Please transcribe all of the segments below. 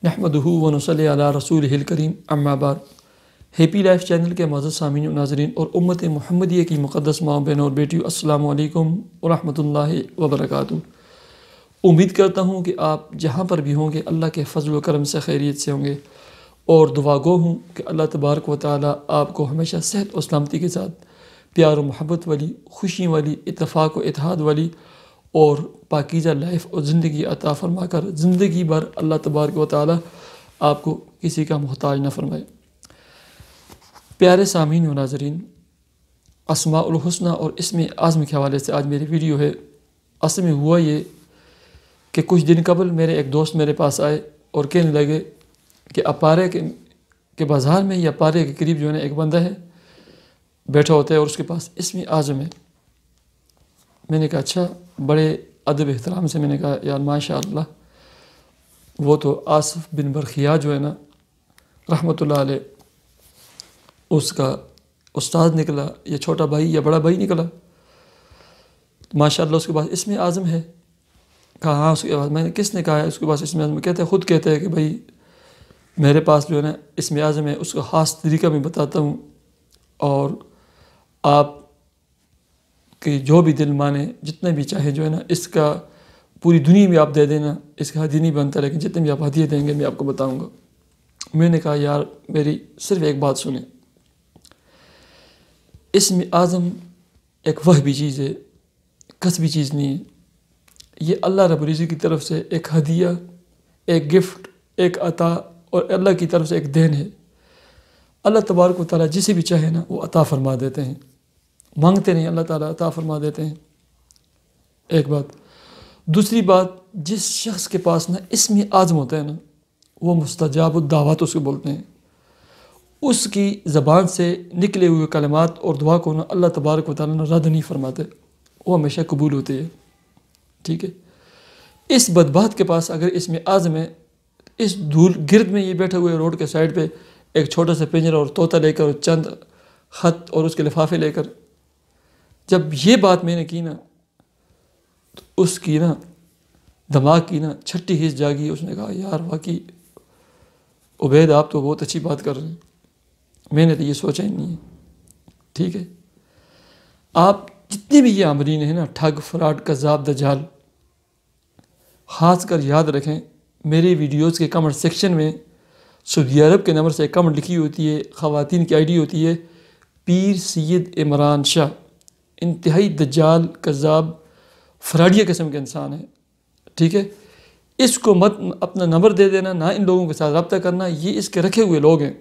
نحمدہ ونصلی علی رسولہ الکریم اما بعد۔ ہیپی لائف چینل کے معزز سامعین و ناظرین اور امت محمدیہ کی مقدس ماں بہنوں اور بیٹیوں، السلام علیکم ورحمۃ اللہ وبرکاتہ۔ امید کرتا ہوں کہ آپ جہاں پر بھی ہوں گے اللہ کے فضل و کرم سے خیریت سے ہوں گے، اور دعا گو ہوں کہ اللہ تبارک و تعالیٰ آپ کو ہمیشہ صحت و سلامتی کے ساتھ پیار و محبت والی، خوشی والی، اتفاق و اتحاد والی اور پاکیزہ لائف اور زندگی عطا فرما کر زندگی بھر اللہ تبارک و تعالیٰ آپ کو کسی کا محتاج نہ فرمائے۔ پیارے سامعین و ناظرین، اسماء الحسنہ اور اسم اعظم کے حوالے سے آج میری ویڈیو ہے۔ اصل میں ہوا یہ کہ کچھ دن قبل میرے ایک دوست میرے پاس آئے اور کہنے لگے کہ اپارے کے بازار میں یا اپارے کے قریب جو ہے نا ایک بندہ ہے بیٹھا ہوتا ہے اور اس کے پاس اسم اعظم ہے۔ میں نے کہا اچھا، بڑے ادب احترام سے میں نے کہا یار ماشاء اللہ، وہ تو آصف بن برخیا جو ہے نا رحمۃ اللہ علیہ، اس کا استاد نکلا یا چھوٹا بھائی یا بڑا بھائی نکلا، ماشاء اللہ اس کے پاس اسم اعظم ہے۔ کہا ہاں اس کے پاس، میں نے کس نے کہا ہے اس کے پاس اسم اعظم؟ کہتے ہیں خود کہتے ہیں کہ بھائی میرے پاس جو ہے نا اسم اعظم ہے، اس کا خاص طریقہ میں بتاتا ہوں، اور آپ کہ جو بھی دل مانے جتنے بھی چاہے جو ہے نا اس کا پوری دنیا میں آپ دے دینا، اس کا ہدیہ نہیں بنتا، لیکن جتنے بھی آپ ہدیہ دیں گے میں آپ کو بتاؤں گا۔ میں نے کہا یار میری صرف ایک بات سنیں، اسم اعظم ایک وہبی چیز ہے، کسبی چیز نہیں ہے۔ یہ اللہ رب العزت کی طرف سے ایک ہدیہ، ایک گفٹ، ایک عطا اور اللہ کی طرف سے ایک دین ہے۔ اللہ تبارک و تعالیٰ جسے بھی چاہے نا وہ عطا فرما دیتے ہیں، مانگتے نہیں، اللہ تعالیٰ عطا فرما دیتے ہیں، ایک بات۔ دوسری بات، جس شخص کے پاس نا اسم اعظم ہوتا ہے نا وہ مستجاب الدعوات اس کو بولتے ہیں۔ اس کی زبان سے نکلے ہوئے کلمات اور دعا کو نا اللہ تبارک و تعالیٰ رد نہیں فرماتے، وہ ہمیشہ قبول ہوتے ہیں، ٹھیک ہے۔ اس بدبخت کے پاس اگر اسم اعظم ہے، اس دھول گرد میں یہ بیٹھے ہوئے روڈ کے سائڈ پہ ایک چھوٹا سا پنجرا اور طوطا لے کر اور چند خط اور اس کے لفافے لے کر، جب یہ بات میں نے کی نا تو اس کی نا دماغ کی نا چھٹی حص جاگی۔ اس نے کہا یار واقعی عبید آپ تو بہت اچھی بات کر رہے ہیں، میں نے تو یہ سوچا ہی نہیں ہے، ٹھیک ہے۔ آپ جتنے بھی یہ عاملین ہیں نا، ٹھگ، فراڈ، کذاب، دجال، خاص کر یاد رکھیں میرے ویڈیوز کے کمنٹ سیکشن میں سعودی عرب کے نمبر سے ایک کمنٹ لکھی ہوتی ہے، خواتین کی آئی ڈی ہوتی ہے پیر سید عمران شاہ، انتہائی دجال، کذاب، فراڈیہ قسم کے انسان ہے، ٹھیک ہے۔ اس کو مت اپنا نمبر دے دینا، نہ ان لوگوں کے ساتھ رابطہ کرنا، یہ اس کے رکھے ہوئے لوگ ہیں،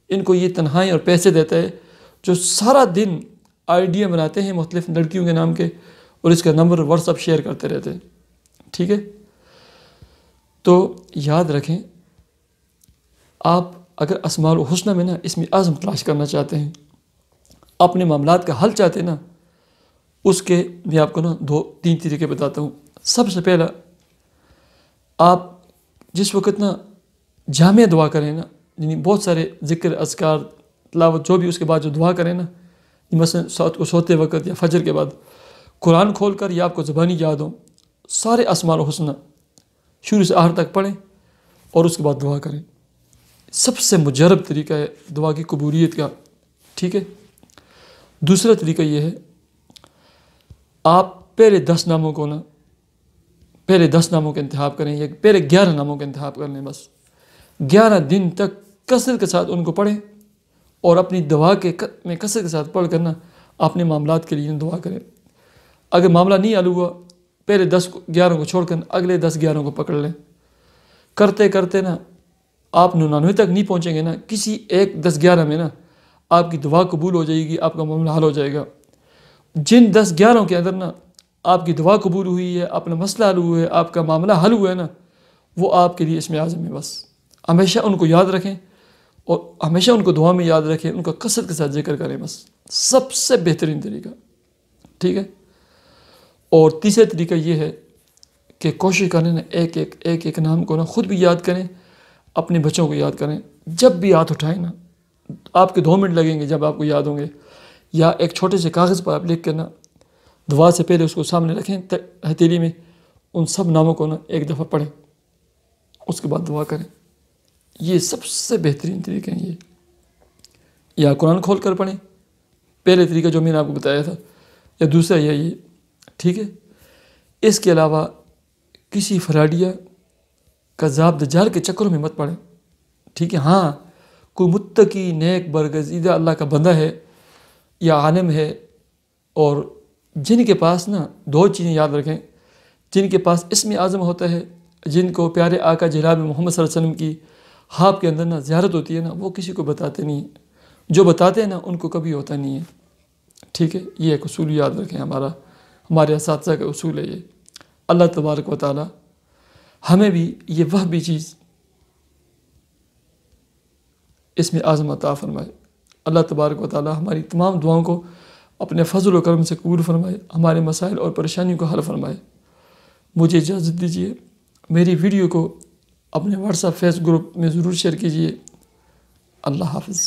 ان کو یہ تنہائی اور پیسے دیتا ہے، جو سارا دن آئیڈیاں بناتے ہیں مختلف لڑکیوں کے نام کے اور اس کا نمبر واٹس ایپ شیئر کرتے رہتے ہیں، ٹھیک ہے۔ تو یاد رکھیں، آپ اگر اسماء الحسنہ میں نا اسم اعظم تلاش کرنا چاہتے ہیں، اپنے معاملات کا حل چاہتے ہیں نا، اس کے میں آپ کو نا 2-3 طریقے بتاتا ہوں۔ سب سے پہلا، آپ جس وقت نا جامع دعا کریں نا، یعنی بہت سارے ذکر، اذکار، تلاوت، جو بھی اس کے بعد جو دعا کریں نا، مثلا سوتے وقت یا فجر کے بعد قرآن کھول کر یا آپ کو زبانی یاد ہو، سارے اسماء الحسنہ شروع سے آخر تک پڑھیں اور اس کے بعد دعا کریں۔ سب سے مجرب طریقہ ہے دعا کی قبولیت کا، ٹھیک ہے۔ دوسرا طریقہ یہ ہے، آپ پہلے 10 ناموں کو نا پہلے 10 ناموں کا انتخاب کریں یا پہلے 11 ناموں کا انتخاب کر لیں، بس 11 دن تک کثرت کے ساتھ ان کو پڑھیں اور اپنی دعا میں کثرت کے ساتھ پڑھ کر نا اپنے معاملات کے لیے دعا کریں۔ اگر معاملہ نہیں حل ہوا، پہلے 10-11 کو چھوڑ کر اگلے 10-11 کو پکڑ لیں۔ کرتے کرتے نا آپ 99 تک نہیں پہنچیں گے نا، کسی ایک 10-11 میں نا آپ کی دعا قبول ہو جائے گی، آپ کا معاملہ حل ہو جائے گا۔ جن 10-11 کے اندر نا آپ کی دعا قبول ہوئی ہے، اپنا مسئلہ حل ہوا ہے، آپ کا معاملہ حل ہوا ہے نا، وہ آپ کے لیے اسم اعظم ہے۔ بس ہمیشہ ان کو یاد رکھیں اور ہمیشہ ان کو دعا میں یاد رکھیں، ان کا کثرت کے ساتھ ذکر کریں، بس سب سے بہترین طریقہ، ٹھیک ہے۔ اور تیسرا طریقہ یہ ہے کہ کوشش کریں نا ایک نام کو نا خود بھی یاد کریں، اپنے بچوں کو یاد کریں۔ جب بھی ہاتھ اٹھائیں نا، آپ کے 2 منٹ لگیں گے جب آپ کو یاد ہوں گے، یا ایک چھوٹے سے کاغذ پر آپ لکھ کر نا دعا سے پہلے اس کو سامنے رکھیں ہتھیلی میں، ان سب ناموں کو نا ایک دفعہ پڑھیں، اس کے بعد دعا کریں، یہ سب سے بہترین طریقے ہیں۔ یہ یا قرآن کھول کر پڑھیں، پہلے طریقہ جو میں نے آپ کو بتایا تھا، یا دوسرا یہ ٹھیک ہے۔ اس کے علاوہ کسی فراڈیا کذاب دجال کے چکروں میں مت پڑیں، ٹھیک ہے۔ ہاں کوئی متقی نیک برگزیدہ اللہ کا بندہ ہے یا عالم ہے، اور جن کے پاس نا دو چیزیں یاد رکھیں، جن کے پاس اسم اعظم ہوتا ہے، جن کو پیارے آقا جناب محمد صلی اللہ علیہ وسلم کی خواب کے اندر نا زیارت ہوتی ہے نا، وہ کسی کو بتاتے نہیں ہیں، جو بتاتے ہیں نا ان کو کبھی ہوتا نہیں ہے، ٹھیک ہے۔ یہ ایک اصول یاد رکھیں، ہمارے اساتذہ کا اصول ہے یہ۔ اللہ تبارک و تعالی ہمیں بھی یہ بھی چیز اسم اعظم عطا فرمائے۔ اللہ تبارک و تعالی ہماری تمام دعاؤں کو اپنے فضل و کرم سے قبول فرمائے، ہمارے مسائل اور پریشانیوں کو حل فرمائے۔ مجھے اجازت دیجیے، میری ویڈیو کو اپنے واٹس ایپ فیس گروپ میں ضرور شیئر کیجیے۔ اللہ حافظ۔